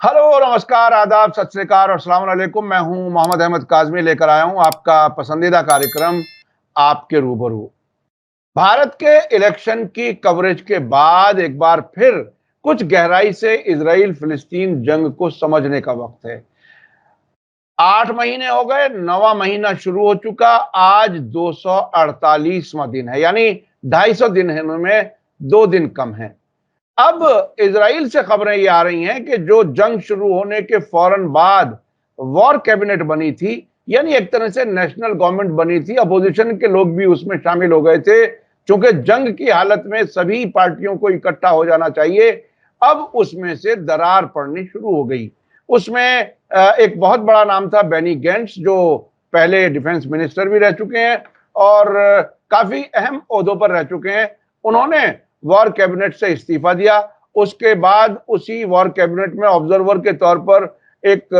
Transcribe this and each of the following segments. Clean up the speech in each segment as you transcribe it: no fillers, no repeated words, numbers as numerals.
Hello, नमस्कार, आदाब, सत श्री अकाल और अस्सलाम वालेकुम। मैं हूं मोहम्मद अहमद काज़मी, लेकर आया हूं आपका पसंदीदा कार्यक्रम आपके रूबरू। भारत के इलेक्शन की कवरेज के बाद एक बार फिर कुछ गहराई से इजराइल फिलिस्तीन जंग को समझने का वक्त है। 8 महीने हो गए, 9वां महीना शुरू हो चुका। आज 248वां दिन है, यानी 250 दिन है, उनमें 2 दिन कम है। अब इजराइल से खबरें ये आ रही हैं कि जो जंग शुरू होने के फौरन बाद वॉर कैबिनेट बनी थी, यानी एक तरह से नेशनल गवर्नमेंट बनी थी, अपोजिशन के लोग भी उसमें शामिल हो गए थे, क्योंकि जंग की हालत में सभी पार्टियों को इकट्ठा हो जाना चाहिए। अब उसमें से दरार पड़नी शुरू हो गई। उसमें एक बहुत बड़ा नाम था बेनी गेंट्स, जो पहले डिफेंस मिनिस्टर भी रह चुके हैं और काफी अहम ओहदों पर रह चुके हैं। उन्होंने वॉर कैबिनेट से इस्तीफा दिया। उसके बाद उसी वॉर कैबिनेट में ऑब्जर्वर के तौर पर एक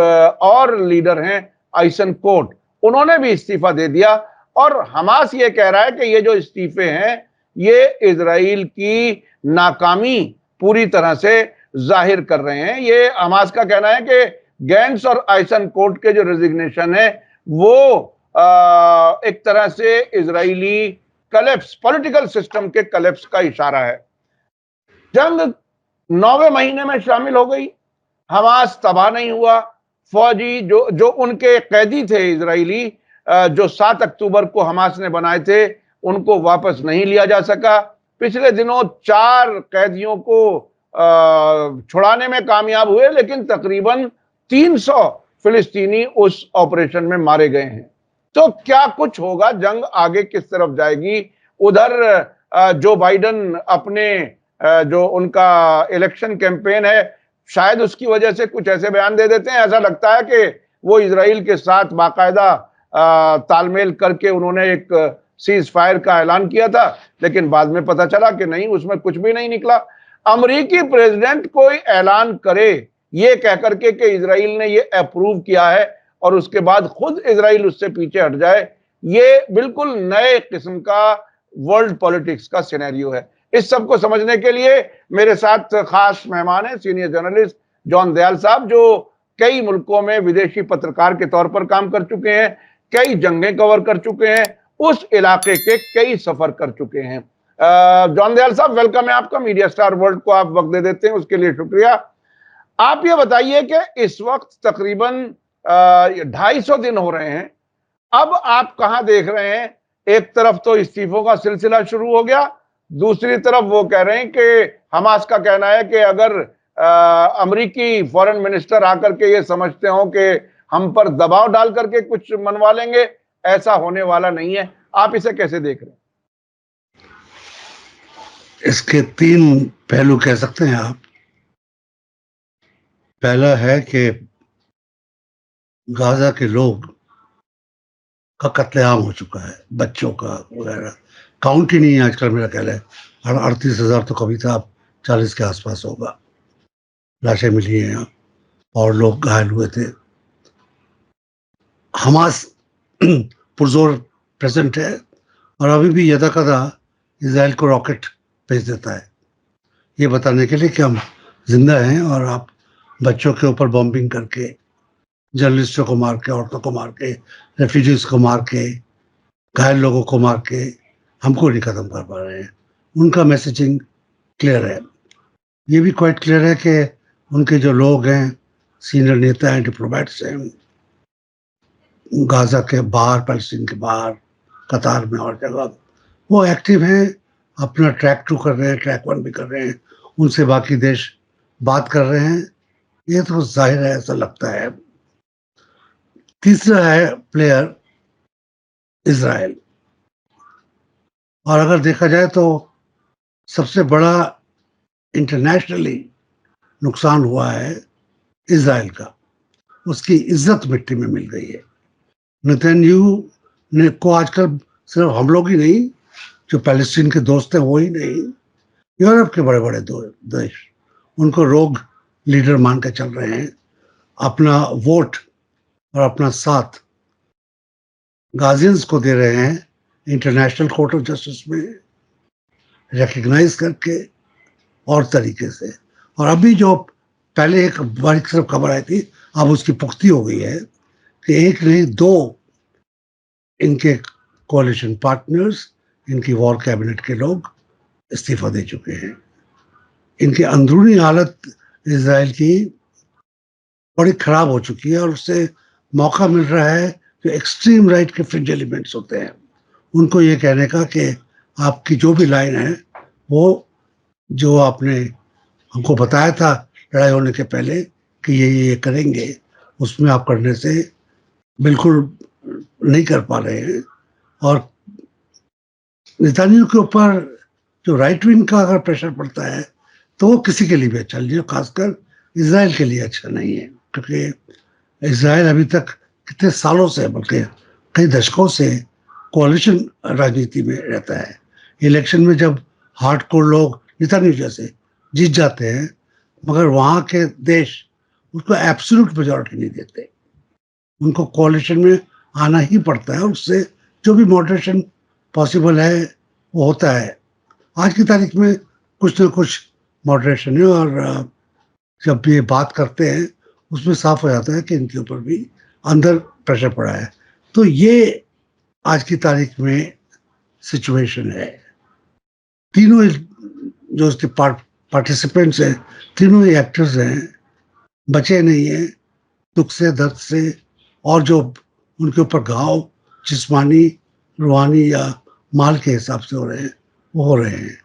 और लीडर हैं, आइसन कोट, उन्होंने भी इस्तीफा दे दिया। और हमास ये कह रहा है कि ये जो इस्तीफे हैं, ये इजराइल की नाकामी पूरी तरह से जाहिर कर रहे हैं। ये हमास का कहना है कि गैंट्स और आइसन कोट के जो रेजिग्नेशन है, वो एक तरह से इजरायली कलेप्स, पॉलिटिकल सिस्टम के कलेप्स का इशारा है। जंग 9वें महीने में शामिल हो गई। हमास तबाह नहीं हुआ। फौजी जो जो उनके कैदी थे इजरायली, जो 7 अक्टूबर को हमास ने बनाए थे, उनको वापस नहीं लिया जा सका। पिछले दिनों 4 कैदियों को छुड़ाने में कामयाब हुए, लेकिन तकरीबन 300 फिलिस्तीनी उस ऑपरेशन में मारे गए हैं। तो क्या कुछ होगा, जंग आगे किस तरफ जाएगी? उधर जो बाइडन अपने जो उनका इलेक्शन कैंपेन है, शायद उसकी वजह से कुछ ऐसे बयान दे देते हैं, ऐसा लगता है कि वो इजराइल के साथ बाकायदा तालमेल करके उन्होंने एक सीज फायर का ऐलान किया था, लेकिन बाद में पता चला कि नहीं, उसमें कुछ भी नहीं निकला। अमेरिकी प्रेसिडेंट कोई ऐलान करे ये कहकर के कि इजराइल ने ये अप्रूव किया है और उसके बाद खुद इजराइल उससे पीछे हट जाए, ये बिल्कुल नए किस्म का वर्ल्ड पॉलिटिक्स का सिनेरियो है। इस सब को समझने के लिए मेरे साथ खास मेहमान हैं, सीनियर जर्नलिस्ट जॉन दयाल साहब, जो कई मुल्कों में विदेशी पत्रकार के तौर पर काम कर चुके हैं, कई जंगें कवर कर चुके हैं, उस इलाके के कई सफर कर चुके हैं। जॉन दयाल साहब, वेलकम है आपका। मीडिया स्टार वर्ल्ड को आप वक्त दे देते हैं, उसके लिए शुक्रिया। आप ये बताइए कि इस वक्त तकरीबन 250 दिन हो रहे हैं। अब आप कहां देख रहे हैं? एक तरफ तो इस्तीफों का सिलसिला शुरू हो गया, दूसरी तरफ वो कह रहे हैं कि हमास का कहना है कि अगर अमेरिकी फॉरेन मिनिस्टर आकर के ये समझते हो कि हम पर दबाव डाल करके कुछ मनवा लेंगे, ऐसा होने वाला नहीं है। आप इसे कैसे देख रहे हैं? इसके 3 पहलू कह सकते हैं आप। पहला है कि गाजा के लोग का कत्लेआम हो चुका है, बच्चों का वगैरह काउंट ही नहीं है आजकल। मेरा ख्याल है 38,000 तो कभी था, 40 के आसपास होगा। लाशें मिली हैं और लोग घायल हुए थे। हमास पुरजोर प्रेजेंट है और अभी भी यदाकदा इसराइल को रॉकेट भेज देता है, ये बताने के लिए कि हम जिंदा हैं। और आप बच्चों के ऊपर बॉम्बिंग करके, जर्नलिस्टों को मार के, औरतों को मार के, रेफ्यूजीज को मार के, घायल लोगों को मार के हमको नहीं खत्म कर पा रहे हैं। उनका मैसेजिंग क्लियर है। ये भी क्वाइट क्लियर है कि उनके जो लोग हैं, सीनियर नेता हैं, डिप्लोमेट्स हैं, गाजा के बाहर, पैलेस्टीन के बाहर, कतार में और जगह, वो एक्टिव हैं, अपना ट्रैक 2 कर रहे हैं, ट्रैक 1 भी कर रहे हैं, उनसे बाकी देश बात कर रहे हैं। ये तो जाहिर है, ऐसा लगता है। तीसरा है प्लेयर इजराइल, और अगर देखा जाए तो सबसे बड़ा इंटरनेशनली नुकसान हुआ है इजराइल का। उसकी इज्जत मिट्टी में मिल गई है। नेतन्याहू ने को आजकल सिर्फ हम लोग ही नहीं, जो पैलेस्टीन के दोस्त हैं वो ही नहीं, यूरोप के बड़े बड़े देश उनको रोग लीडर मान के चल रहे हैं। अपना वोट और अपना साथ गाजियंस को दे रहे हैं इंटरनेशनल कोर्ट ऑफ जस्टिस में, रिकग्नाइज करके और तरीके से। और अभी जो पहले एक बारीक सिर्फ खबर आई थी, अब उसकी पुख्ती हो गई है कि एक नहीं दो इनके कोalition पार्टनर्स, इनकी वॉर कैबिनेट के लोग इस्तीफा दे चुके हैं। इनकी अंदरूनी हालत इजराइल की बड़ी खराब हो चुकी है और उससे मौका मिल रहा है जो एक्सट्रीम राइट के फ्रिंज एलिमेंट्स होते हैं उनको ये कहने का कि आपकी जो भी लाइन है वो जो आपने हमको बताया था लड़ाई होने के पहले कि ये करेंगे, उसमें आप करने से बिल्कुल नहीं कर पा रहे हैं। और नेतानियाहू के ऊपर जो राइट विंग का अगर प्रेशर पड़ता है तो वो किसी के लिए भी अच्छा नहीं है, खासकर इजराइल के लिए अच्छा नहीं है, क्योंकि इजराइल अभी तक कितने सालों से बल्कि कई दशकों से कोalition राजनीति में रहता है। इलेक्शन में जब हार्डकोर लोग नेतानियाहू जैसे जीत जाते हैं मगर वहाँ के देश उसको एब्सोल्यूट मेजॉरिटी नहीं देते, उनको कोalition में आना ही पड़ता है, उससे जो भी मॉडरेशन पॉसिबल है वो होता है। आज की तारीख में कुछ ना कुछ मॉडरेशन है और जब ये बात करते हैं उसमें साफ हो जाता है कि इनके ऊपर भी अंदर प्रेशर पड़ा है। तो ये आज की तारीख में सिचुएशन है। तीनों जो उसके पार्टिसिपेंट्स हैं, तीनों ही एक्टर्स हैं, बचे नहीं हैं दुख से, दर्द से, और जो उनके ऊपर घाव जिस्मानी, रूहानी या माल के हिसाब से हो रहे हैं वो हो रहे हैं।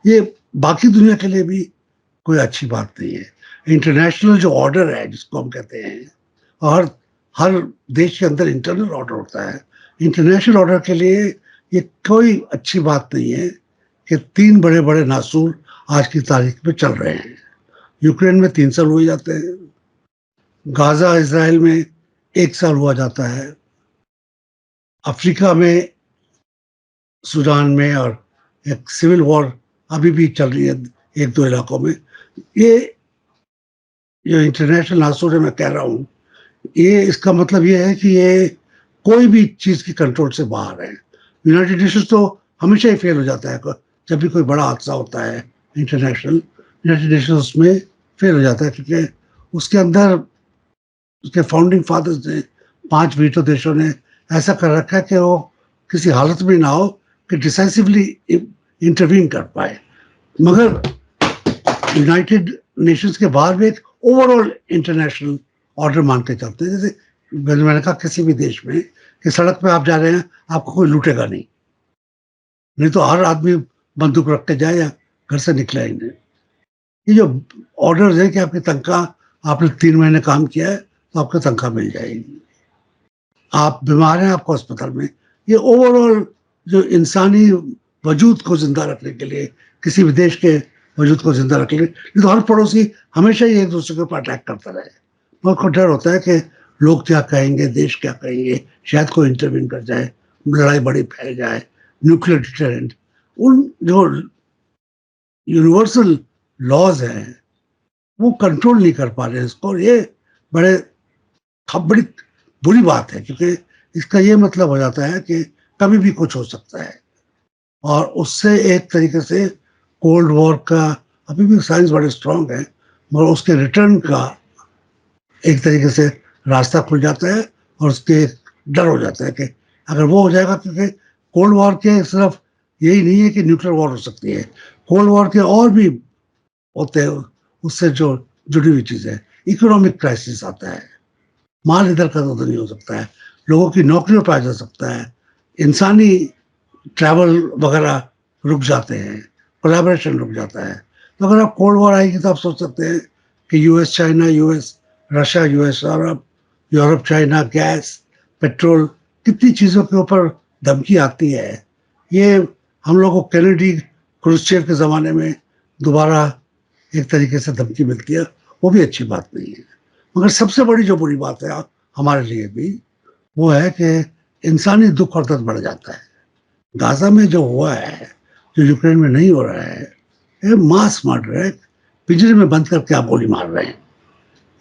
ये बाकी दुनिया के लिए भी कोई अच्छी बात नहीं है। इंटरनेशनल जो ऑर्डर है जिसको हम कहते हैं, और हर देश के अंदर इंटरनल ऑर्डर होता है, इंटरनेशनल ऑर्डर के लिए ये कोई अच्छी बात नहीं है कि तीन बड़े बड़े नासूर आज की तारीख में चल रहे हैं। यूक्रेन में 3 साल हुए जाते हैं, गाजा इजराइल में 1 साल हुआ जाता है, अफ्रीका में सूडान में और एक सिविल वॉर अभी भी चल रही है 1-2 इलाकों में। ये जो इंटरनेशनल नासूर है मैं कह रहा हूँ, ये इसका मतलब ये है कि ये कोई भी चीज़ की कंट्रोल से बाहर है। यूनाइटेड नेशंस तो हमेशा ही फेल हो जाता है, जब भी कोई बड़ा हादसा होता है इंटरनेशनल, यूनाइटेड नेशंस उसमें फेल हो जाता है, क्योंकि उसके अंदर उसके फाउंडिंग फादर्स ने 5 वीटो देशों ने ऐसा कर रखा है कि वो किसी हालत में ना हो कि डिसाइसिवली इंटरवीन कर पाए। मगर यूनाइटेड नेशंस के बाहर भी एक ओवरऑल इंटरनेशनल ऑर्डर मान के चलते हैं। जैसे मैंने कहा किसी भी देश में कि सड़क पे आप जा रहे हैं आपको कोई लूटेगा नहीं, नहीं तो हर आदमी बंदूक रख के जाए या घर से निकले ही नहीं। ये जो ऑर्डर है कि आपकी तनख्वाह, आपने 3 महीने काम किया है तो आपको तनख्वाह मिल जाएगी, आप बीमार हैं आपको अस्पताल में, ये ओवरऑल जो इंसानी वजूद को जिंदा रखने के लिए, किसी भी देश के वजूद को जिंदा रखने के लिए, नहीं तो हर पड़ोसी हमेशा ही एक दूसरे के ऊपर अटैक करता रहे। उनको डर होता है कि लोग क्या कहेंगे, देश क्या कहेंगे, शायद कोई इंटरवीन कर जाए, लड़ाई बड़ी फैल जाए, न्यूक्लियर डिटरेंट। उन जो यूनिवर्सल लॉज हैं वो कंट्रोल नहीं कर पा रहे हैं इसको, और ये बड़ी बुरी बात है, क्योंकि इसका ये मतलब हो जाता है कि कभी भी कुछ हो सकता है। और उससे एक तरीके से कोल्ड वॉर का, अभी भी साइंस बड़े स्ट्रांग है मगर उसके रिटर्न का एक तरीके से रास्ता खुल जाता है, और उसके डर हो जाता है कि अगर वो हो जाएगा, क्योंकि कोल्ड वॉर के सिर्फ यही नहीं है कि न्यूक्लियर वॉर हो सकती है, कोल्ड वॉर के और भी होते हैं उससे जो जुड़ी हुई चीज़ें। इकोनॉमिक क्राइसिस आता है, माल इधर का उधर नहीं हो सकता है, लोगों की नौकरियों पर आ जा सकता है, इंसानी ट्रैवल वगैरह रुक जाते हैं, कोलैबोरेशन रुक जाता है। तो अगर आप कोल्ड वॉर आएगी तो आप सोच सकते हैं कि US China, US Russia, US Europe, Europe China, gas, petrol, कितनी चीज़ों के ऊपर धमकी आती है। ये हम लोग को कैनेडी क्रुश्चेव के ज़माने में दोबारा एक तरीके से धमकी मिलती है, वो भी अच्छी बात नहीं है। मगर सबसे बड़ी जो बुरी बात है हमारे लिए भी, वो है कि इंसानी दुख और दर्द बढ़ जाता है। गाजा में जो हुआ है, जो यूक्रेन में नहीं हो रहा है, ये मास मर्डर है, पिंजरे में बंद करके आप गोली मार रहे हैं।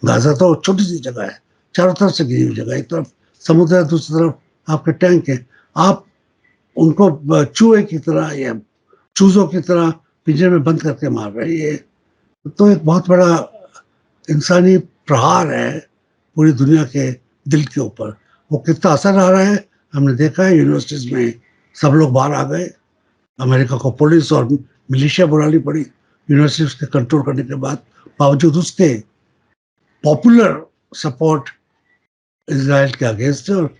गाजा तो छोटी सी जगह है, चारों तरफ से घिरी हुई जगह, एक तरफ समुद्र है, दूसरी तरफ आपके टैंक है, आप उनको चूहे की तरह या चूजों की तरह पिंजरे में बंद करके मार रहे हैं। ये तो एक बहुत बड़ा इंसानी प्रहार है पूरी दुनिया के दिल के ऊपर। वो कितना असर आ रहा है हमने देखा है। यूनिवर्सिटीज में सब लोग बाहर आ गए, अमेरिका को पुलिस और मिलिशिया बुलानी पड़ी यूनिवर्सिटीज के कंट्रोल करने के बाद। बावजूद उसके पॉपुलर सपोर्ट इसराइल के अगेंस्ट है और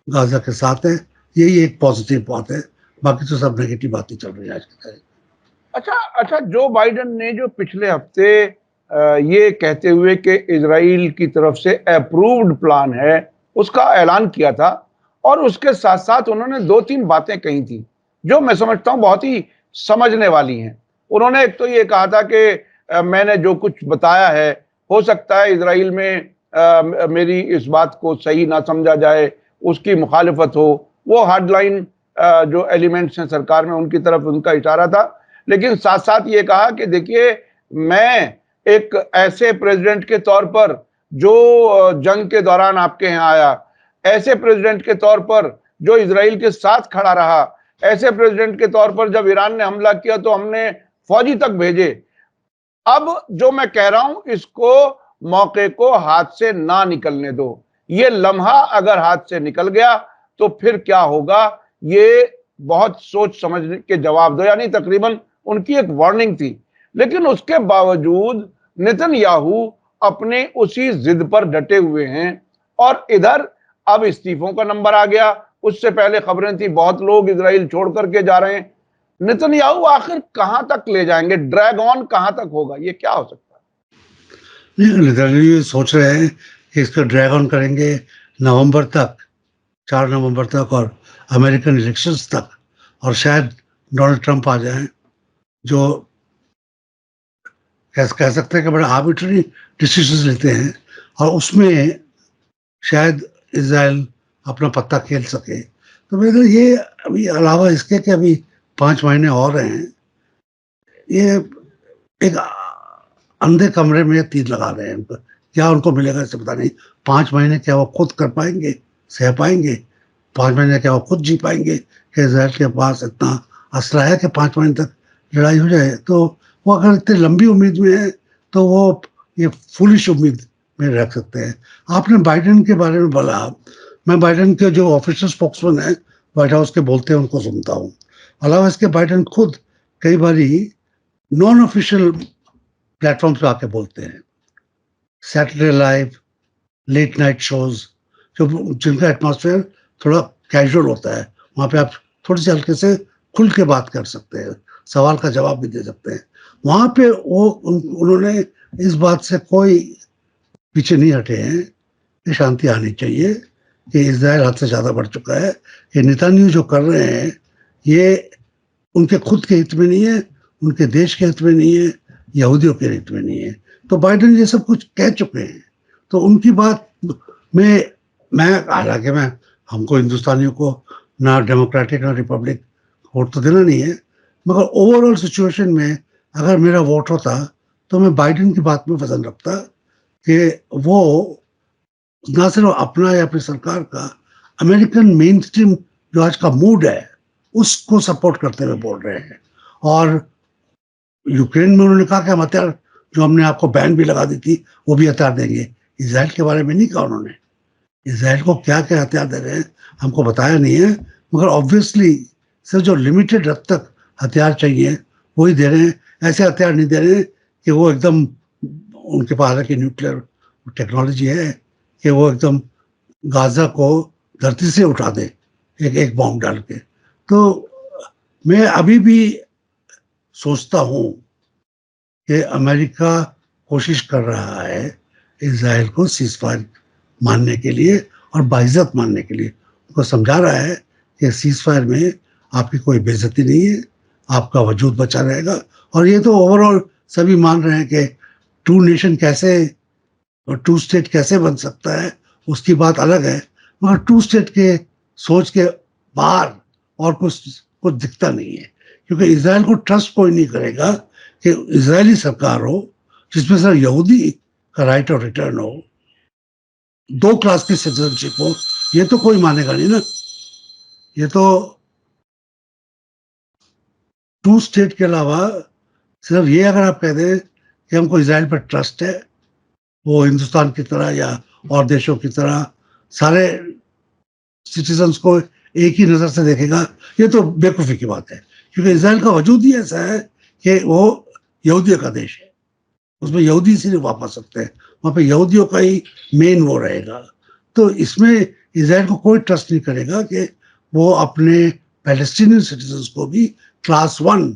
गाजा के साथ है। यही एक पॉजिटिव बात है, बाकी तो सब नेगेटिव बातें चल रही है आज की तारीख। अच्छा अच्छा, जो बाइडेन ने जो पिछले हफ्ते ये कहते हुए कि इजराइल की तरफ से अप्रूव्ड प्लान है उसका ऐलान किया था, और उसके साथ साथ उन्होंने दो तीन बातें कही थी जो मैं समझता हूं बहुत ही समझने वाली हैं। उन्होंने एक तो ये कहा था कि मैंने जो कुछ बताया है, हो सकता है इजराइल में मेरी इस बात को सही ना समझा जाए, उसकी मुखालिफत हो। वो हार्डलाइन जो एलिमेंट्स हैं सरकार में उनकी तरफ उनका इशारा था। लेकिन साथ साथ ये कहा कि देखिए, मैं एक ऐसे प्रेसिडेंट के तौर पर जो जंग के दौरान आपके यहाँ आया, ऐसे प्रेसिडेंट के तौर पर जो इजराइल के साथ खड़ा रहा, ऐसे प्रेसिडेंट के तौर पर जब ईरान ने हमला किया तो हमने फौजी तक भेजे। अब जो मैं कह रहा हूं, इसको मौके को हाथ से ना निकलने दो। ये लम्हा अगर हाथ से निकल गया तो फिर क्या होगा, ये बहुत सोच समझ के जवाब दो। यानी तकरीबन उनकी एक वार्निंग थी। लेकिन उसके बावजूद नेतन्याहू अपने उसी जिद पर डटे हुए हैं। और इधर अब इस्तीफों का नंबर आ गया। उससे पहले खबरें थी बहुत लोग इजराइल छोड़ करके जा रहे हैं। नेतन्याहू आखिर कहां तक ले जाएंगे, ड्रैग ऑन कहां तक होगा, ये क्या हो सकता है? नेतन्याहू ये सोच रहे हैं कि इसको ड्रैग ऑन करेंगे नवंबर तक, 4 नवंबर तक, और अमेरिकन इलेक्शंस तक, और शायद डोनाल्ड ट्रंप आ जाए जो कह सकते हैं कि बड़ा आर्बिट्ररी डिसीजन लेते हैं, और उसमें शायद इसराइल अपना पत्ता खेल सके। तो मेरे ये अभी अलावा इसके कि अभी 5 महीने और हैं, ये एक अंधे कमरे में तीर लगा रहे हैं उनको। क्या उनको मिलेगा इससे पता नहीं। 5 महीने क्या वो खुद कर पाएंगे, सह पाएंगे? 5 महीने क्या वो खुद जी पाएंगे कि इसराइल के पास इतना असला है कि 5 महीने तक लड़ाई हो जाए? तो वो अगर इतनी लंबी उम्मीद में है तो वो ये फुलिश उम्मीद में रख सकते हैं। आपने बाइडेन के बारे में बोला, मैं बाइडेन के जो ऑफिशियल स्पोक्समैन है व्हाइट हाउस के बोलते हैं उनको सुनता हूँ। अलावा इसके बाइडेन खुद कई बारी नॉन ऑफिशियल प्लेटफॉर्म पे आके बोलते हैं, Saturday live, late night shows, जो जिनका एटमॉस्फेयर थोड़ा कैजुअल होता है, वहाँ पे आप थोड़ी सी हल्के से खुल के बात कर सकते हैं, सवाल का जवाब भी दे सकते हैं। वहाँ पे वो उन्होंने इस बात से कोई पीछे नहीं हटे हैं कि शांति आनी चाहिए, कि इजराइल हद से ज़्यादा बढ़ चुका है, कि नेतन्याहू जो कर रहे हैं ये उनके खुद के हित में नहीं है, उनके देश के हित में नहीं है, यहूदियों के हित में नहीं है। तो बाइडेन ये सब कुछ कह चुके हैं। तो उनकी बात में मैं हालांकि मैं हमको हिंदुस्तानियों को ना डेमोक्रेटिक ना रिपब्लिक वोट तो देना नहीं है, मगर ओवरऑल सिचुएशन में अगर मेरा वोट होता तो मैं बाइडेन की बात में वजन रखता कि वो ना सिर्फ अपना या अपनी सरकार का, अमेरिकन मेन स्ट्रीम जो आज का मूड है उसको सपोर्ट करते हुए बोल रहे हैं। और यूक्रेन में उन्होंने कहा कि हम हथियार, जो हमने आपको बैन भी लगा दी थी, वो भी हथियार देंगे। इसराइल के बारे में नहीं कहा उन्होंने। इसराइल को क्या क्या हथियार दे रहे हैं हमको बताया नहीं है, मगर ऑब्वियसली सिर्फ जो लिमिटेड हद तक हथियार चाहिए वही दे रहे हैं। ऐसे हथियार नहीं दे रहे हैं कि वो एकदम, उनके पास हालांकि न्यूक्लियर टेक्नोलॉजी है, कि वो एकदम गाजा को धरती से उठा दे एक एक बॉम्ब डाल के। तो मैं अभी भी सोचता हूँ कि अमेरिका कोशिश कर रहा है इसराइल को सीज़फायर मानने के लिए और बाइज्जत मानने के लिए। उनको समझा रहा है कि सीज़फायर में आपकी कोई बेइज्जती नहीं है, आपका वजूद बचा रहेगा। और ये तो ओवरऑल सभी मान रहे हैं कि टू नेशन कैसे और टू स्टेट कैसे बन सकता है, उसकी बात अलग है, मगर टू स्टेट के सोच के बाहर और कुछ दिखता नहीं है। क्योंकि इसराइल को ट्रस्ट कोई नहीं करेगा कि इजरायली सरकार हो जिसमें सर यहूदी का राइट ऑफ रिटर्न हो, 2 क्लास की सिटीजनशिप हो, ये तो कोई मानेगा नहीं ना। ये तो टू स्टेट के अलावा सिर्फ ये अगर आप कह दें कि हमको इसराइल पर ट्रस्ट है, वो हिंदुस्तान की तरह या और देशों की तरह सारे सिटीजन्स को एक ही नज़र से देखेगा, ये तो बेवकूफ़ी की बात है, क्योंकि इसराइल का वजूद ही ऐसा है कि वो यहूदियों का देश है, उसमें यहूदी सिर्फ वापस आ सकते हैं, वहाँ पे यहूदियों का ही मेन वो रहेगा। तो इसमें इसराइल को कोई ट्रस्ट नहीं करेगा कि वो अपने पैलेस्टीनियन सिटीजन्स को भी क्लास 1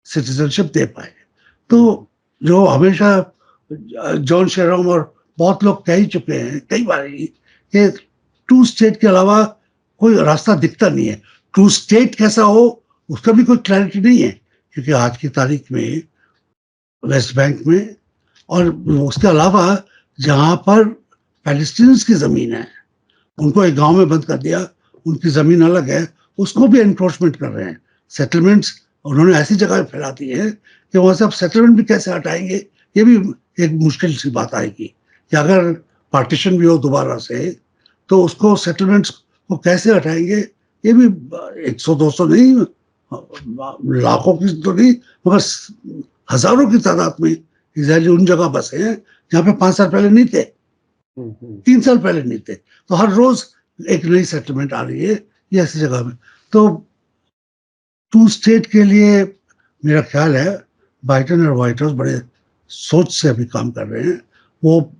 सिटीजनशिप दे पाए। तो जो हमेशा जॉन शेरोम और बहुत लोग कह ही चुके हैं कई बार ही कि टू स्टेट के अलावा कोई रास्ता दिखता नहीं है। टू स्टेट कैसा हो उसका भी कोई क्लैरिटी नहीं है, क्योंकि आज की तारीख में वेस्ट बैंक में और उसके अलावा जहाँ पर पैलेस्टीनियंस की ज़मीन है उनको एक गांव में बंद कर दिया, उनकी ज़मीन अलग है, उसको भी एनक्रोचमेंट कर रहे हैं। सेटलमेंट्स उन्होंने ऐसी जगह फैला दी है कि वहाँ से आप सेटलमेंट भी कैसे हटाएंगे, ये भी एक मुश्किल सी बात आएगी कि अगर पार्टीशन भी हो दोबारा से तो उसको सेटलमेंट्स को कैसे हटाएंगे, ये भी 100-200 नहीं, लाखों की तो नहीं मगर हजारों की तादाद में इजरायली उन जगह बसे हैं जहाँ पे 5 साल पहले नहीं थे, 3 साल पहले नहीं थे। तो हर रोज एक नई सेटलमेंट आ रही है ये ऐसी जगह में। तो टू स्टेट के लिए मेरा ख्याल है बाइडेन और व्हाइट हाउस बड़े सोच से अभी काम कर रहे हैं। वो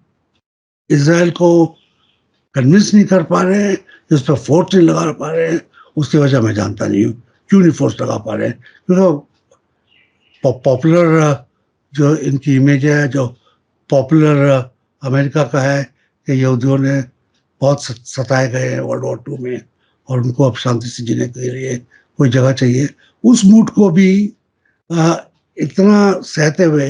इसराइल को कन्विंस नहीं कर पा रहे हैं, उस पर फोर्स नहीं लगा पा रहे हैं। उसकी वजह मैं जानता नहीं हूँ क्यों नहीं फोर्स लगा पा रहे हैं, क्योंकि पॉपुलर जो इनकी इमेज है, जो पॉपुलर अमेरिका का है कि यहूदियों ने बहुत सताए गए हैं वर्ल्ड वॉर 2 में और उनको अब शांति से जीने के लिए कोई जगह चाहिए, उस मूड को भी इतना सहते हुए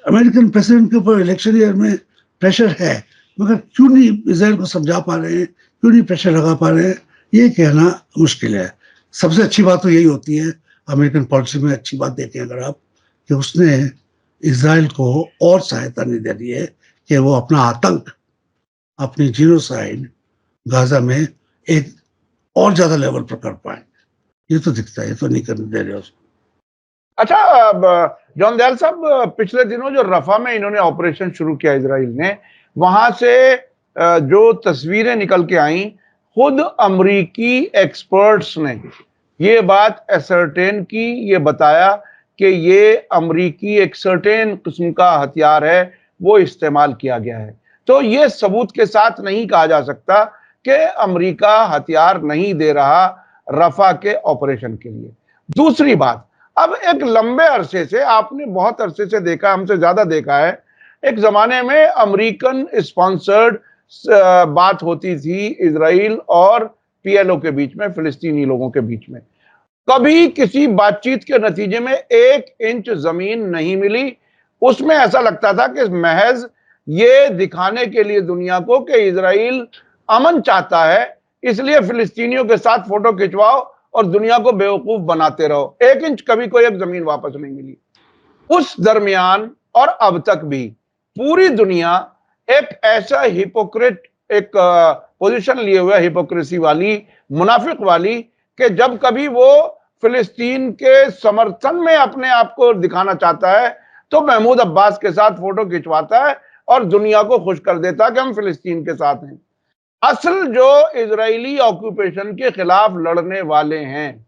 अमेरिकन प्रेसिडेंट के ऊपर इलेक्शन ईयर में प्रेशर है, मगर क्यों नहीं इजराइल को समझा पा रहे हैं, क्यों नहीं प्रेशर लगा पा रहे हैं, ये कहना मुश्किल है। सबसे अच्छी बात तो यही होती है अमेरिकन पॉलिसी में, अच्छी बात देखें अगर आप, कि उसने इजराइल को और सहायता नहीं दे रही है कि वो अपना आतंक, अपनी जीनोसाइड गाजा में एक और ज्यादा लेवल पर कर पाए। ये तो दिखता है, ये तो नहीं करने दे रहे उसको। अच्छा, जॉन दयाल साहब, पिछले दिनों जो रफा में इन्होंने ऑपरेशन शुरू किया इजराइल ने, वहां से जो तस्वीरें निकल के आई, खुद अमरीकी एक्सपर्ट्स ने ये बात असर्टेन की, ये बताया कि ये अमरीकी एक सर्टेन किस्म का हथियार है, वो इस्तेमाल किया गया है। तो ये सबूत के साथ नहीं कहा जा सकता कि अमरीका हथियार नहीं दे रहा रफा के ऑपरेशन के लिए। दूसरी बात, अब एक लंबे अरसे से, आपने बहुत अरसे से देखा, हमसे ज्यादा देखा है, एक जमाने में अमेरिकन स्पॉन्सर्ड बात होती थी इजराइल और पीएलओ के बीच में, फिलिस्तीनी लोगों के बीच में। कभी किसी बातचीत के नतीजे में 1 इंच जमीन नहीं मिली। उसमें ऐसा लगता था कि महज ये दिखाने के लिए दुनिया को कि इजराइल अमन चाहता है, इसलिए फिलिस्तीनियों के साथ फोटो खिंचवाओ और दुनिया को बेवकूफ बनाते रहो। 1 इंच कभी कोई एक जमीन वापस नहीं मिली। उस दरमियान और अब तक भी पूरी दुनिया एक ऐसा हिपोक्रेट, एक पोजीशन लिए हुए, हिपोक्रेसी वाली, मुनाफिक वाली, कि जब कभी वो फिलिस्तीन के समर्थन में अपने आप को दिखाना चाहता है तो महमूद अब्बास के साथ फोटो खिंचवाता है और दुनिया को खुश कर देता है कि हम फिलिस्तीन के साथ हैं। असल जो इजरायली ऑक्यूपेशन के खिलाफ लड़ने वाले हैं,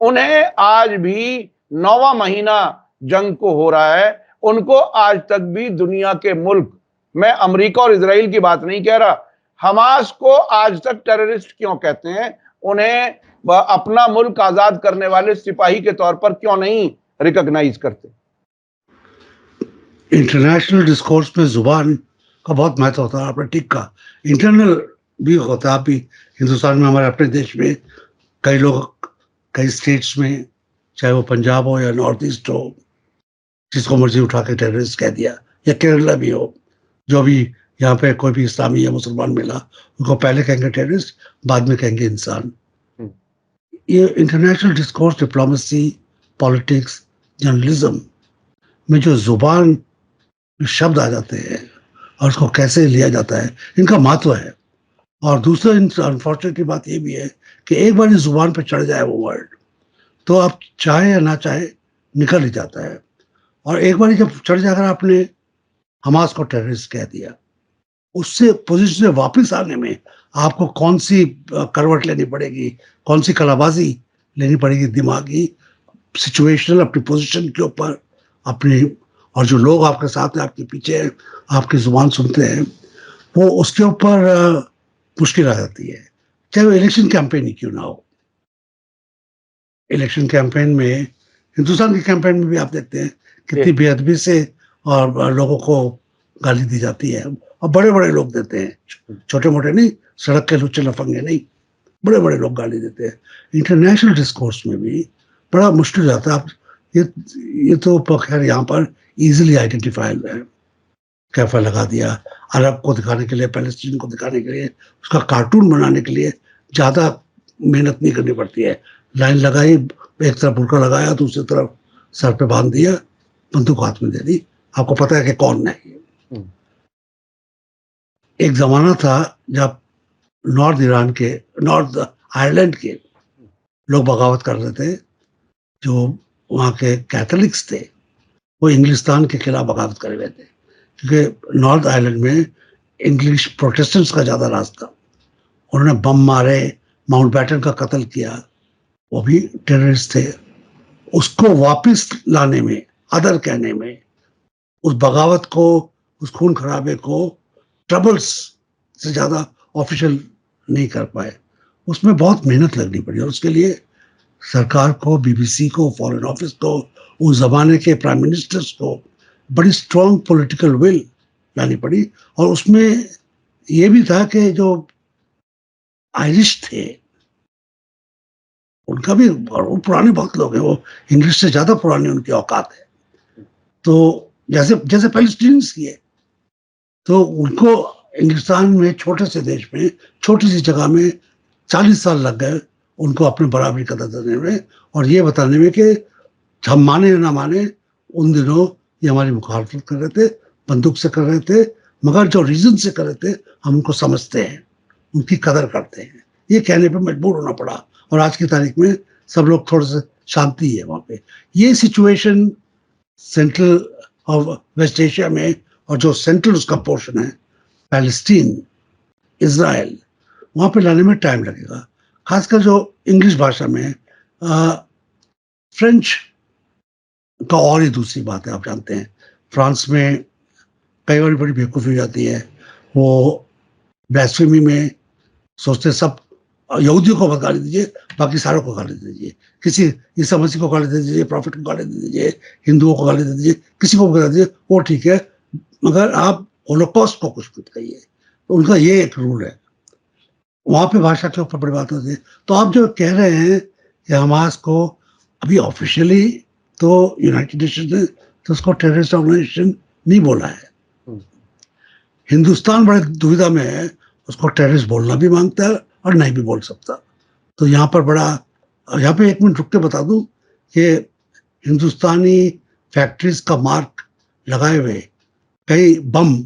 उन्हें आज भी 9वां महीना जंग को हो रहा है। उनको आज तक भी दुनिया के मुल्क, मैं अमेरिका और इजराइल की बात नहीं कह रहा, हमास को आज तक टेररिस्ट क्यों कहते हैं, उन्हें अपना मुल्क आजाद करने वाले सिपाही के तौर पर क्यों नहीं रिकॉग्नाइज करते? इंटरनेशनल डिस्कोर्स में जुबान का बहुत महत्व होता है, आपने ठीक कहा। इंटरनल भी होता है, आप भी हिंदुस्तान में, हमारे अपने देश में कई लोग कई स्टेट्स में, चाहे वो पंजाब हो या नॉर्थ ईस्ट हो, जिसको मर्जी उठा के टेररिस्ट कह दिया, या केरला भी हो, जो भी यहाँ पे कोई भी इस्लामी या मुसलमान मिला उनको पहले कहेंगे टेररिस्ट, बाद में कहेंगे इंसान। ये international discourse, diplomacy, politics, journalism में जो जुबान शब्द आ जाते हैं और उसको कैसे लिया जाता है, इनका महत्व है। और दूसरा अनफॉर्चुनेटली बात ये भी है कि एक बार इस जुबान पर चढ़ जाए वो वर्ड, तो आप चाहे या ना चाहे निकल ही जाता है। और एक बार जब चढ़ जाकर आपने हमास को टेररिस्ट कह दिया, उससे पोजीशन से वापस आने में आपको कौन सी करवट लेनी पड़ेगी, कौन सी कलाबाजी लेनी पड़ेगी, दिमागी, सिचुएशनल, अपनी पोजीशन के ऊपर, अपनी, और जो लोग आपके साथ हैं, आपके पीछे हैं, आपकी जुबान सुनते हैं, वो उसके ऊपर मुश्किल आ जाती है, चाहे वो इलेक्शन कैंपेन ही क्यों ना हो। इलेक्शन कैंपेन में, हिंदुस्तान की कैंपेन में भी आप देखते हैं कितनी बेअदबी से और लोगों को गाली दी जाती है, और बड़े बड़े लोग देते हैं, छोटे मोटे नहीं, सड़क के लुच्चे लफंगे नहीं, बड़े बड़े लोग गाली देते हैं। इंटरनेशनल डिस्कोर्स में भी बड़ा मुश्किल हो जाता है। आप ये तो खैर यहाँ पर इजीली आइडेंटिफाइड है, कैफा लगा दिया, अरब को दिखाने के लिए, पैलेस्टीन को दिखाने के लिए, उसका कार्टून बनाने के लिए ज़्यादा मेहनत नहीं करनी पड़ती है। लाइन लगाई, एक तरफ बुरका लगाया, दूसरी तरफ सर पे बांध दिया, बंदूक हाथ में दे दी, आपको पता है कि कौन है। एक जमाना था जब नॉर्थ आयरलैंड के लोग बगावत कर रहे थे, जो वहाँ के कैथोलिक्स थे, वो इंग्लिस्तान के खिलाफ बगावत कर रहे थे, क्योंकि नॉर्थ आयरलैंड में इंग्लिश प्रोटेस्टेंट्स का ज़्यादा राज था। उन्होंने बम मारे, माउंटबैटन का कत्ल किया, वो भी टेररिस्ट थे। उसको वापस लाने में, अदर कहने में, उस बगावत को, उस खून खराबे को ट्रबल्स से ज़्यादा ऑफिशियल नहीं कर पाए। उसमें बहुत मेहनत लगनी पड़ी, और उसके लिए सरकार को, बीबीसी को, फॉरेन ऑफिस को, उस जमाने के प्राइम मिनिस्टर्स को बड़ी स्ट्रॉन्ग पॉलिटिकल विल लानी पड़ी। और उसमें ये भी था कि जो आयरिश थे, उनका भी, और वो पुराने बहुत लोग हैं, वो इंग्लिश से ज़्यादा पुरानी उनकी औकात है। तो जैसे जैसे पैलेस्टीनियंस की है, तो उनको इंग्लिस्तान में, छोटे से देश में, छोटी सी जगह में 40 साल लग गए उनको अपने बराबरी का दर्जा देने में, और ये बताने में कि हम माने या ना माने, उन दिनों ये हमारी मुखालफत कर रहे थे, बंदूक से कर रहे थे, मगर जो रीजन से कर रहे थे, हम उनको समझते हैं, उनकी कदर करते हैं, ये कहने पे मजबूर होना पड़ा। और आज की तारीख में सब लोग थोड़े से शांति है वहाँ पे। ये सिचुएशन सेंट्रल और वेस्ट एशिया में, और जो सेंट्रल उसका पोर्शन है, पैलेस्टीन, इजराइल, वहाँ पे लाने में टाइम लगेगा। खासकर जो इंग्लिश भाषा में, फ्रेंच का और ही दूसरी बात है, आप जानते हैं, फ्रांस में कई बार बड़ी बेवकूफ़ी हो जाती है, वो ब्लास्फेमी में सोचते सब यहूदियों को गाली दीजिए, बाकी सारों को गाली दीजिए, किसी ईसा मसीह को गाली दे दीजिए, प्रॉफिट को गाली दे दीजिए, हिंदुओं को गाली दे दीजिए, किसी को गाली दीजिए, वो ठीक है, मगर आप होलोकॉस्ट को कुछ मत कहिए। तो उनका ये एक रूल है, वहाँ पे भाषा के ऊपर बड़ी बात होती है। तो आप जो कह रहे हैं कि हमास को अभी ऑफिशियली तो यूनाइटेड नेशन ने तो उसको टेररिस्ट ऑर्गेनाइजेशन नहीं बोला है। हिंदुस्तान बड़े दुविधा में है, उसको टेररिस्ट बोलना भी मांगता है और नहीं भी बोल सकता। तो यहाँ पर बड़ा, यहाँ पे एक मिनट रुक के बता दूं कि हिंदुस्तानी फैक्ट्रीज का मार्क लगाए हुए कई बम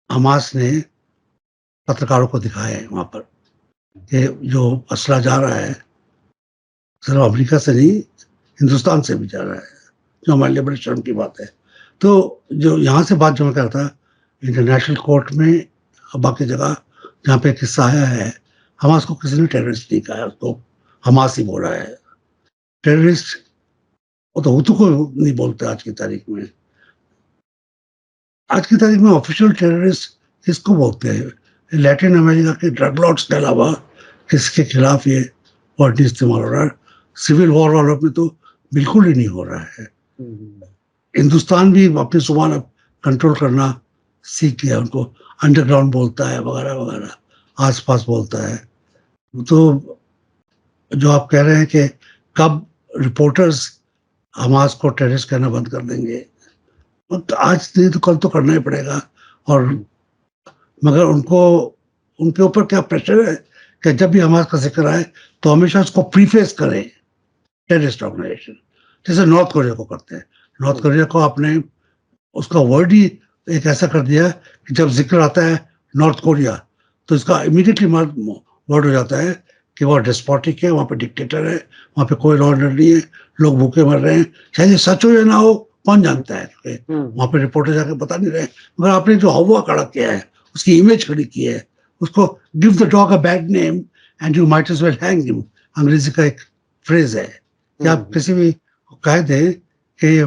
हमास ने पत्रकारों को दिखाए हैं वहाँ पर, कि जो असला जा रहा है सिर्फ अमेरिका से नहीं, हिंदुस्तान से भी जा रहा है, जो हमारे लिए बड़ी शर्म की बात है। तो जो यहाँ से बात जो मैं कर था, इंटरनेशनल कोर्ट में, बाकी जगह जहाँ पे किस्सा आया है, हमास को किसी ने टेररिस्ट नहीं कहा है, उसको हमास ही बोला है टेररिस्ट। वो तो हुतू को नहीं बोलते आज की तारीख में। आज की तारीख में ऑफिशियल टेररिस्ट किसको बोलते हैं? लैटिन अमेरिका के ड्रग लॉर्ड्स के अलावा किसके खिलाफ ये वर्ड इस्तेमाल हो रहा है? सिविल वॉर वालों में तो बिल्कुल ही नहीं हो रहा है। हिंदुस्तान भी अपनी जुबान अब कंट्रोल करना सीख गया, उनको अंडरग्राउंड बोलता है वगैरह वगैरह, आसपास बोलता है। तो जो आप कह रहे हैं कि कब रिपोर्टर्स हमास को टेररिस्ट कहना बंद कर देंगे, तो आज नहीं तो कल तो करना ही पड़ेगा। और मगर उनको, उनके ऊपर क्या प्रेशर है कि जब भी हमास का जिक्र आए तो हमेशा उसको प्रीफेस करें टेररिस्ट ऑर्गेनाइजेशन, जैसे नॉर्थ कोरिया को करते हैं। नॉर्थ कोरिया को आपने उसका वर्ड ही एक ऐसा कर दिया कि जब जिक्र आता है नॉर्थ कोरिया तो इसका इमीडिएटली वर्ड हो जाता है कि वह डेस्पोटिक है, वहाँ पे डिक्टेटर है, वहाँ पे कोई लॉ ऑर्डर नहीं है, लोग भूखे मर रहे हैं। चाहे ये सच हो या ना हो, कौन जानता है, क्योंकि वहां पे रिपोर्टर जाके बता नहीं रहे, मगर आपने जो हवा खड़ा किया है, उसकी इमेज खड़ी की है, उसको give the dog a bad name and you might as well hang him, अंग्रेजी का एक फ्रेज है कि आप किसी भी कह दें कि ये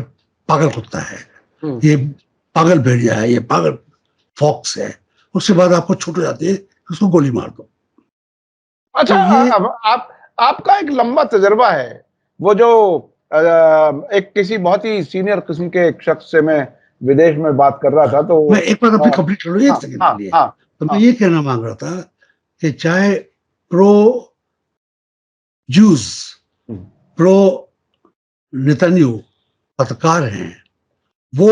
पागल कुत्ता है, ये पागल भेड़िया है, ये पागल फॉक्स है, उसके बाद आपको छूट हो जाती है कि उसको गोली मार दो। अच्छा, तो ये अब आपका एक लंबा तजुर्बा है, वो जो एक किसी बहुत ही सीनियर किस्म के एक शख्स से मैं विदेश में बात कर रहा था, तो मैं एक बार अपनी हाँ कंप्लीट कर लूँ एक हाँ सेकंड हाँ के लिए। हाँ तो मैं हाँ, ये कहना मांग रहा था कि चाहे प्रो जूस, प्रो नेतन्याहू पत्रकार हैं, वो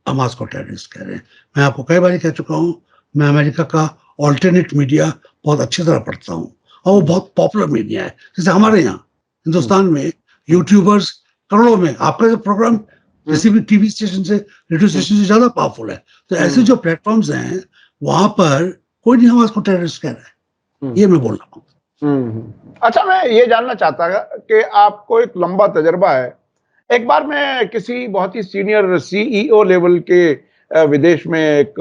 हमास को टेररिस्ट कह रहे हैं। मैं आपको कई बार कह चुका हूं, मैं अमेरिका का ऑल्टरनेट मीडिया बहुत अच्छी तरह पढ़ता हूं, और वो बहुत पॉपुलर मीडिया है। जैसे हमारे यहाँ हिंदुस्तान में यूट्यूबर्स करोड़ों में, आपका जो प्रोग्राम किसी भी टीवी स्टेशन से, रेडियो स्टेशन से ज्यादा पावरफुल है। तो ऐसे जो प्लेटफॉर्म्स हैं, वहां पर कोई नहीं हमास को टेररिस्ट कह रहा है, ये मैं बोल रहा हूँ। अच्छा, मैं ये जानना चाहता कि आपको एक लंबा तजुर्बा है। एक बार मैं किसी बहुत ही सीनियर सीईओ लेवल के विदेश में एक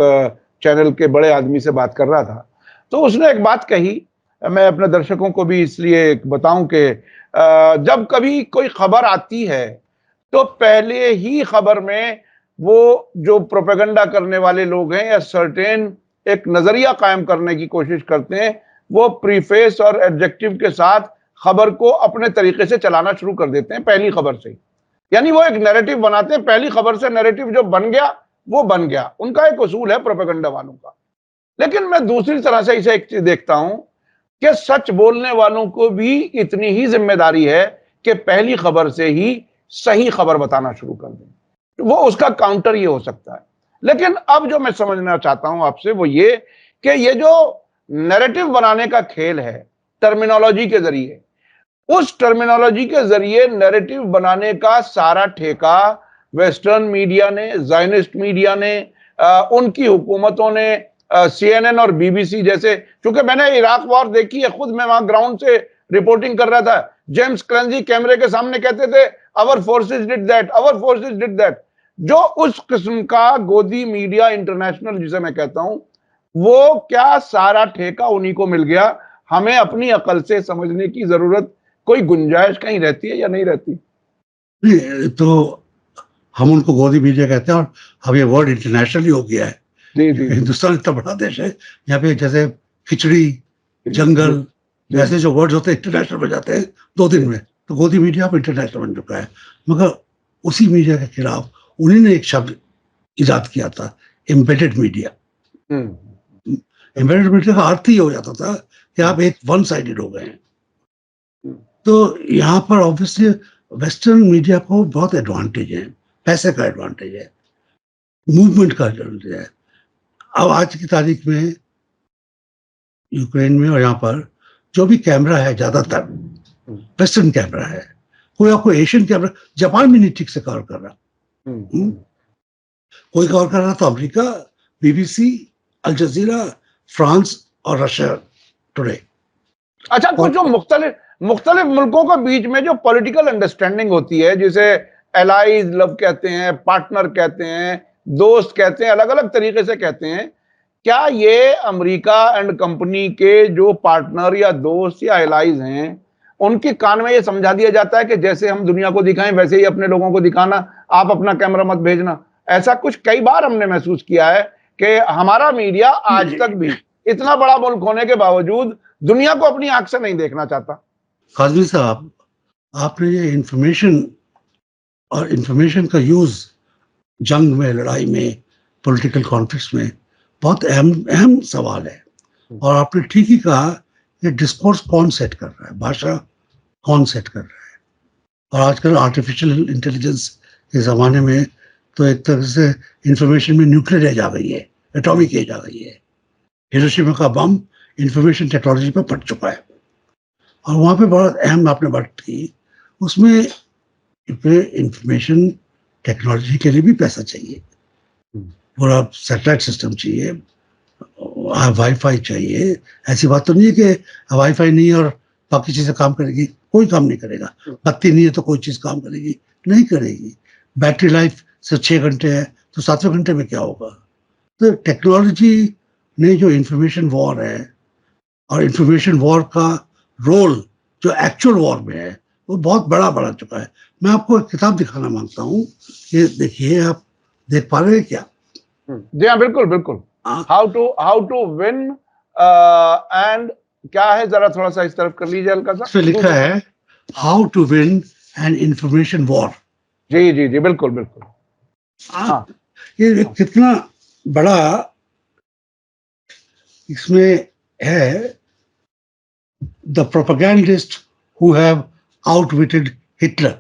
चैनल के बड़े आदमी से बात कर रहा था, तो उसने एक बात कही, मैं अपने दर्शकों को भी इसलिए बताऊं कि जब कभी कोई खबर आती है तो पहले ही खबर में वो जो प्रोपेगेंडा करने वाले लोग हैं या सर्टेन एक नजरिया कायम करने की कोशिश करते हैं, वो प्रीफेस और एडजेक्टिव के साथ खबर को अपने तरीके से चलाना शुरू कर देते हैं पहली खबर से ही। यानी वो एक नैरेटिव बनाते हैं, पहली खबर से नैरेटिव जो बन गया वो बन गया। उनका एक उसूल है प्रोपेगेंडा वालों का। लेकिन मैं दूसरी तरह से इसे एक चीज देखता हूं कि सच बोलने वालों को भी इतनी ही जिम्मेदारी है कि पहली खबर से ही सही खबर बताना शुरू कर दें। वो उसका काउंटर ये हो सकता है। लेकिन अब जो मैं समझना चाहता हूं आपसे वो ये कि ये जो नैरेटिव बनाने का खेल है टर्मिनोलॉजी के जरिए, उस टर्मिनोलॉजी के जरिए नैरेटिव बनाने का सारा ठेका वेस्टर्न मीडिया ने, ज़ायनिस्ट मीडिया ने, उनकी हुकूमतों ने, सीएनएन और बीबीसी जैसे, क्योंकि मैंने इराक वॉर देखी है खुद, मैं वहां ग्राउंड से रिपोर्टिंग कर रहा था। जेम्स क्लेंजी कैमरे के सामने कहते थे our forces did that, our forces did that. जो उस किस्म का गोदी मीडिया इंटरनेशनल जिसे मैं कहता हूं, वो क्या सारा ठेका उन्हीं को मिल गया? हमें अपनी अकल से समझने की जरूरत, कोई गुंजाइश कहीं रहती है या नहीं रहती? तो हम उनको गोदी मीडिया कहते हैं, और अब ये वर्ड इंटरनेशनली हो गया है। जी जी जी हिंदुस्तान इतना बड़ा देश है, यहाँ पे जैसे खिचड़ी, जंगल, जी ऐसे जो वर्ड्स होते हैं इंटरनेशनल बन जाते हैं 2 दिन में। तो गोदी मीडिया अब इंटरनेशनल बन चुका है। मगर उसी मीडिया के खिलाफ उन्हीं ने एक शब्द इजाद किया था, एम्बेडेड मीडिया। एम्बेडेड मीडिया का अर्थ ही हो जाता था कि आप एक वन साइडेड हो गए हैं। तो यहाँ पर ऑब्वियसली वेस्टर्न मीडिया को बहुत एडवांटेज है, पैसे का एडवांटेज है, मूवमेंट का एडवांटेज है। अब आज की तारीख में यूक्रेन में और यहाँ पर जो भी कैमरा है ज्यादातर वेस्टर्न कैमरा है, कोई आपको एशियन कैमरा, जापान भी नहीं ठीक से कवर कर रहा। कोई कवर कर रहा तो अमेरिका, बीबीसी, अल जजीरा, फ्रांस और रशिया टुडे। अच्छा, कुछ जो मुख्तलिफ मुल्कों के बीच में जो पॉलिटिकल अंडरस्टैंडिंग होती है, जिसे एलाइज लव कहते हैं, पार्टनर कहते हैं, दोस्त कहते हैं, अलग अलग तरीके से कहते हैं, क्या ये अमेरिका एंड कंपनी के जो पार्टनर या दोस्त या एलाइज हैं, उनके कान में ये समझा दिया जाता है कि जैसे हम दुनिया को दिखाएं वैसे ही अपने लोगों को दिखाना, आप अपना कैमरा मत भेजना? ऐसा कुछ कई बार हमने महसूस किया है कि हमारा मीडिया आज तक भी इतना बड़ा मुल्क होने के बावजूद दुनिया को अपनी आंख से नहीं देखना चाहता। काजमी साहब, आपने ये इंफॉर्मेशन और इंफॉर्मेशन का यूज जंग में, लड़ाई में, पॉलिटिकल कॉन्फ्लिक्ट्स में बहुत अहम सवाल है। और आपने ठीक ही कहा, ये डिस्कोर्स कौन सेट कर रहा है, भाषा कौन सेट कर रहा है। और आजकल आर्टिफिशियल इंटेलिजेंस के ज़माने में तो एक तरह से इंफॉर्मेशन में न्यूक्लियर एज आ गई है, एटॉमिक एज आ गई है। हिरोशिमा का बम इंफॉर्मेशन टेक्नोलॉजी पर फट चुका है। और वहाँ पे बहुत अहम आपने बात की, उसमें इंफॉर्मेशन टेक्नोलॉजी के लिए भी पैसा चाहिए, पूरा सैटेलाइट सिस्टम चाहिए, वाईफाई चाहिए। ऐसी बात तो नहीं है कि वाईफाई नहीं और बाकी चीजें काम करेगी, कोई काम नहीं करेगा। बत्ती नहीं है तो कोई चीज काम करेगी? नहीं करेगी। बैटरी लाइफ सिर्फ 6 घंटे है, तो 7वें घंटे में क्या होगा? तो टेक्नोलॉजी ने जो इंफॉर्मेशन वॉर है और इंफॉर्मेशन वॉर का रोल जो एक्चुअल वॉर में है वो बहुत बड़ा बढ़ा चुका है। मैं आपको एक किताब दिखाना मांगता हूँ, ये देखिए, आप देख पा रहे हैं क्या? जी हाँ, बिल्कुल बिल्कुल। हाँ, हाउ टू विन एंड क्या है, जरा थोड़ा सा इस तरफ कर लीजिए हल्का सा। इस पे लिखा दूसरा- है how to win an information war. जी जी जी, बिल्कुल बिल्कुल। हाँ ये कितना बड़ा इसमें है, the propagandist who have outwitted Hitler.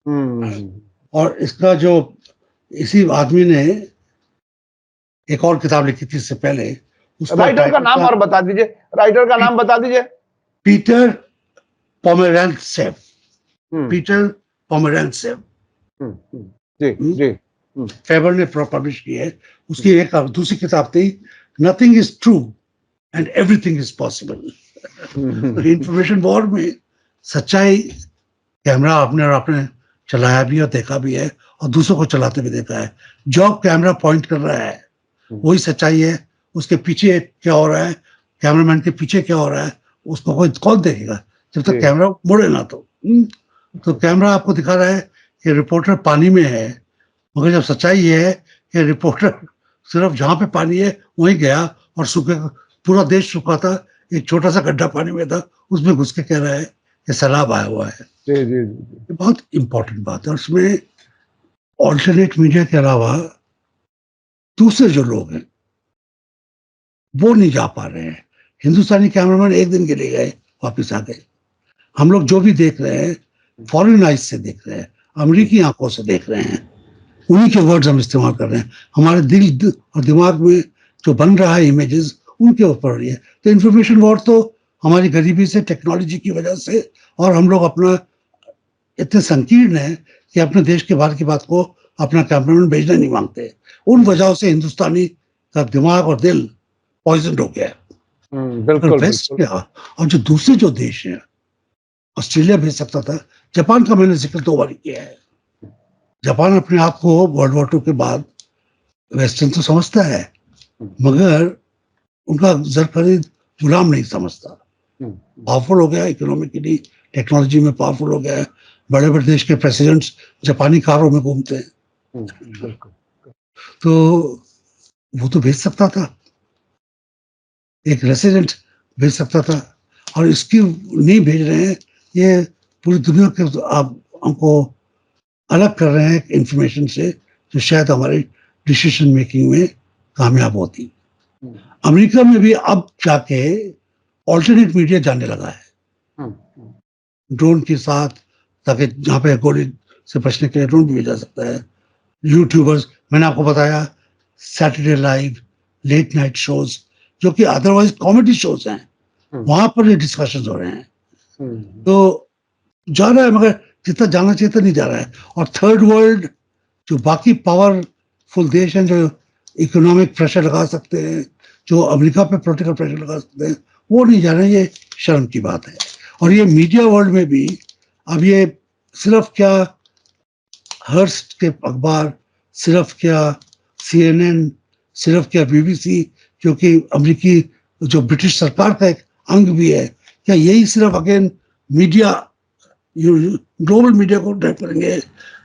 हम्म। और इसका जो इसी आदमी ने एक और किताब लिखी थी इससे पहले, उसका राइटर का टाइटल नाम था और बता दीजिए, राइटर का नाम बता दीजिए। पीटर पोमेरेंट्सेव। हम्म पीटर पोमेरेंट्सेव हम्म, जी जी। फेबर ने पब्लिश की है। उसकी एक दूसरी किताब थी nothing is true and everything is possible. Information war में सच्चाई, कैमरा आपने और आपने चलाया भी और देखा भी है और दूसरों को चलाते भी देखा है। जो कैमरा पॉइंट कर रहा है वही सच्चाई है। उसके पीछे क्या हो रहा है, कैमरामैन के पीछे क्या हो रहा है, उसको कोई कौन देखेगा जब तक जी। कैमरा मुड़े ना तो। तो कैमरा आपको दिखा रहा है कि रिपोर्टर पानी में है, मगर जब सच्चाई ये है कि रिपोर्टर सिर्फ जहां पे पानी है वहीं गया और सूखे, पूरा देश सूखा था, एक छोटा सा गड्ढा पानी में था, उसमें घुस के कह रहा है कि सैलाब आया हुआ है। जी जी जी। ये बहुत इंपॉर्टेंट बात है। और उसमें ऑल्टरनेट मीडिया के अलावा दूसरे जो लोग हैं वो नहीं जा पा रहे हैं। हिंदुस्तानी कैमरामैन एक दिन के लिए गए, वापस आ गए। हम लोग जो भी देख रहे हैं फॉरेन आइज से देख रहे हैं, अमेरिकी आंखों से देख रहे हैं, उन्हीं के वर्ड्स हम इस्तेमाल कर रहे हैं। हमारे दिल और दिमाग में जो बन रहा है इमेजेस उनके ऊपर हो रही है। तो इंफॉर्मेशन वॉर तो हमारी गरीबी से, टेक्नोलॉजी की वजह से, और हम लोग अपना इतने संकीर्ण है कि अपने देश के बाहर की बात को अपना कैमरामैन भेजना नहीं मांगते। उन वजहों से हिंदुस्तानी का दिमाग और दिल पॉइजन हो गया है। और बिल्कुल वेस्ट बिल्कुल। क्या, और जो दूसरे जो देश हैं, ऑस्ट्रेलिया भेज सकता था, जापान का मैंने जिक्र 2 बार किया है। जापान अपने आप को वर्ल्ड वॉर 2 के बाद वेस्टर्न तो समझता है, मगर उनका जर खरीद गुलाम नहीं समझता। पावरफुल हो गया इकोनॉमिकली, टेक्नोलॉजी में पावरफुल हो गया है। बड़े बड़े देश के प्रेसिडेंट्स जापानी कारों में घूमते हैं। बिल्कुल। तो वो तो भेज सकता था, एक रेसिडेंट भेज सकता था, और इसकी नहीं भेज रहे हैं। ये पूरी दुनिया के आप हमको अलग कर रहे हैं इंफॉर्मेशन से, जो शायद हमारी डिसीजन मेकिंग में कामयाब होती। अमेरिका में भी अब जाके ऑल्टरनेट मीडिया जाने लगा है ड्रोन के साथ, ताकि जहाँ पे गोली से बचने के लिए ड्रोन भी भेजा सकता है। यूट्यूबर्स, मैंने आपको बताया, Saturday live, late night shows, जो कि अदरवाइज कॉमेडी शोज हैं, वहां पर ये डिस्कशन हो रहे हैं। तो जा रहा है, मगर जितना जाना चाहिए था नहीं जा रहा है। और थर्ड वर्ल्ड जो बाकी पावरफुल देश हैं, जो इकोनॉमिक प्रेशर लगा सकते हैं, जो अमेरिका पे पॉलिटिकल प्रेशर लगा सकते हैं, वो नहीं जा रहे हैं। ये शर्म की बात है। और ये मीडिया वर्ल्ड में भी अब ये सिर्फ क्या हर्स्ट के अखबार, सिर्फ क्या CNN, सिर्फ क्या BBC, जो कि अमेरिकी जो ब्रिटिश सरकार का एक अंग भी है, क्या यही सिर्फ अगेन मीडिया, ग्लोबल मीडिया को ड्राइव करेंगे?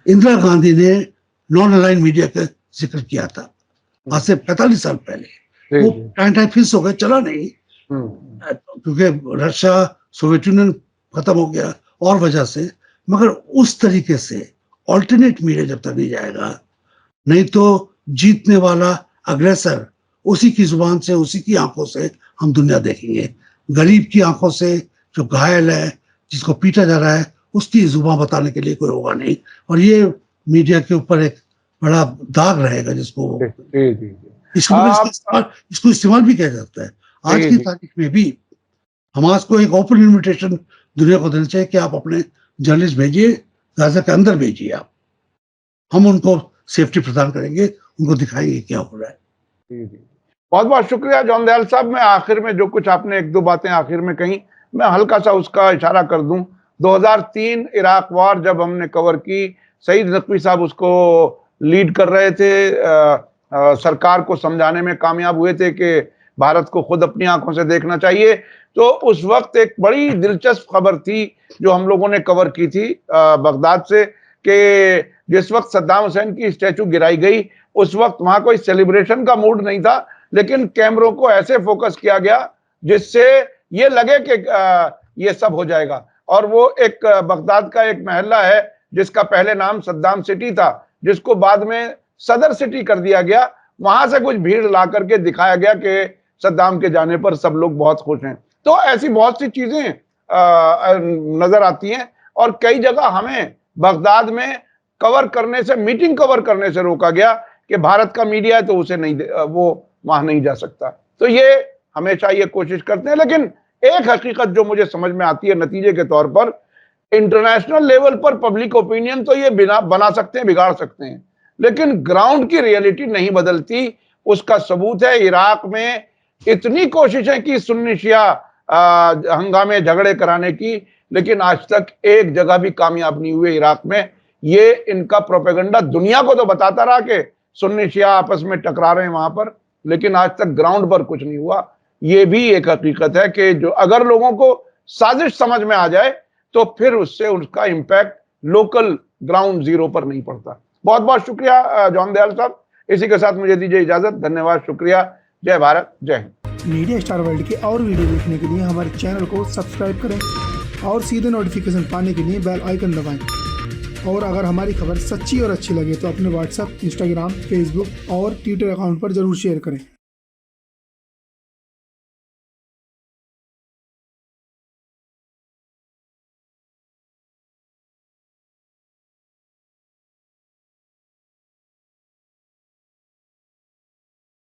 इंदिरा गांधी ने नॉन अलाइन मीडिया का जिक्र किया था आज से 45 साल पहले। वो टाइम फिक्स हो गया, चला नहीं, क्योंकि रशिया, सोवियत यूनियन खत्म हो गया और वजह से। मगर उस तरीके से ऑल्टरनेट मीडिया जब तक नहीं जाएगा, नहीं तो जीतने वाला अग्रेसर उसी की जुबान से, उसी की आंखों से हम दुनिया देखेंगे। गरीब की आंखों से, जो घायल है, जिसको पीटा जा रहा है, उसकी जुबान बताने के लिए कोई होगा नहीं। और ये मीडिया के ऊपर एक बड़ा दाग रहेगा, जिसको इसको इस्तेमाल भी किया जाता है। आज की तारीख में भी हमास को एक ओपन इन्विटेशन दुनिया को देना चाहिए कि आप अपने जर्नलिस्ट भेजिए, गाजा के अंदर भेजिए, आप, हम उनको सेफ्टी प्रदान करेंगे, उनको दिखाएंगे क्या हो रहा है। बहुत बहुत शुक्रिया जॉन दयाल साहब। मैं आखिर में जो कुछ आपने एक दो बातें आखिर में कही, मैं हल्का सा उसका इशारा कर दूं। 2003 इराक वार जब हमने कवर की, सईद नकवी साहब उसको लीड कर रहे थे, सरकार को समझाने में कामयाब हुए थे कि भारत को खुद अपनी आंखों से देखना चाहिए। तो उस वक्त एक बड़ी दिलचस्प खबर थी जो हम लोगों ने कवर की थी बगदाद से, कि जिस वक्त सद्दाम हुसैन की स्टैचू गिराई गई उस वक्त वहां कोई सेलिब्रेशन का मूड नहीं था, लेकिन कैमरों को ऐसे फोकस किया गया जिससे ये लगे कि ये सब हो जाएगा। और वो एक बगदाद का एक मोहल्ला है जिसका पहले नाम सद्दाम सिटी था, जिसको बाद में सदर सिटी कर दिया गया। वहां से कुछ भीड़ ला करके दिखाया गया कि सद्दाम के जाने पर सब लोग बहुत खुश हैं। तो ऐसी बहुत सी चीजें नजर आती हैं और कई जगह हमें बगदाद में कवर करने से, मीटिंग कवर करने से रोका गया कि भारत का मीडिया है तो उसे नहीं, वो वहां नहीं जा सकता। तो ये हमेशा ये कोशिश करते हैं, लेकिन एक हकीकत जो मुझे समझ में आती है नतीजे के तौर पर, इंटरनेशनल लेवल पर पब्लिक ओपिनियन तो ये बना सकते हैं, बिगाड़ सकते हैं, लेकिन ग्राउंड की रियलिटी नहीं बदलती। उसका सबूत है इराक में इतनी कोशिशें की सुन्नी शिया हंगामे झगड़े कराने की, लेकिन आज तक एक जगह भी कामयाब नहीं हुए इराक में। ये इनका प्रोपेगेंडा दुनिया को तो बताता रहा कि सुन्नी शिया आपस में टकरा रहे हैं वहां पर, लेकिन आज तक ग्राउंड पर कुछ नहीं हुआ। ये भी एक हकीकत है कि जो अगर लोगों को साजिश समझ में आ जाए तो फिर उससे उसका इंपैक्ट लोकल ग्राउंड जीरो पर नहीं पड़ता। बहुत बहुत शुक्रिया जॉन दयाल साहब। इसी के साथ मुझे दीजिए इजाजत। धन्यवाद, शुक्रिया। जय भारत, जय हिंद। मीडिया स्टार वर्ल्ड के और वीडियो देखने के लिए हमारे चैनल को सब्सक्राइब करें और सीधे नोटिफिकेशन पाने के लिए बेल आइकन दबाएं। और अगर हमारी खबर सच्ची और अच्छी लगे तो अपने व्हाट्सएप, इंस्टाग्राम, फेसबुक और ट्विटर अकाउंट पर जरूर शेयर करें।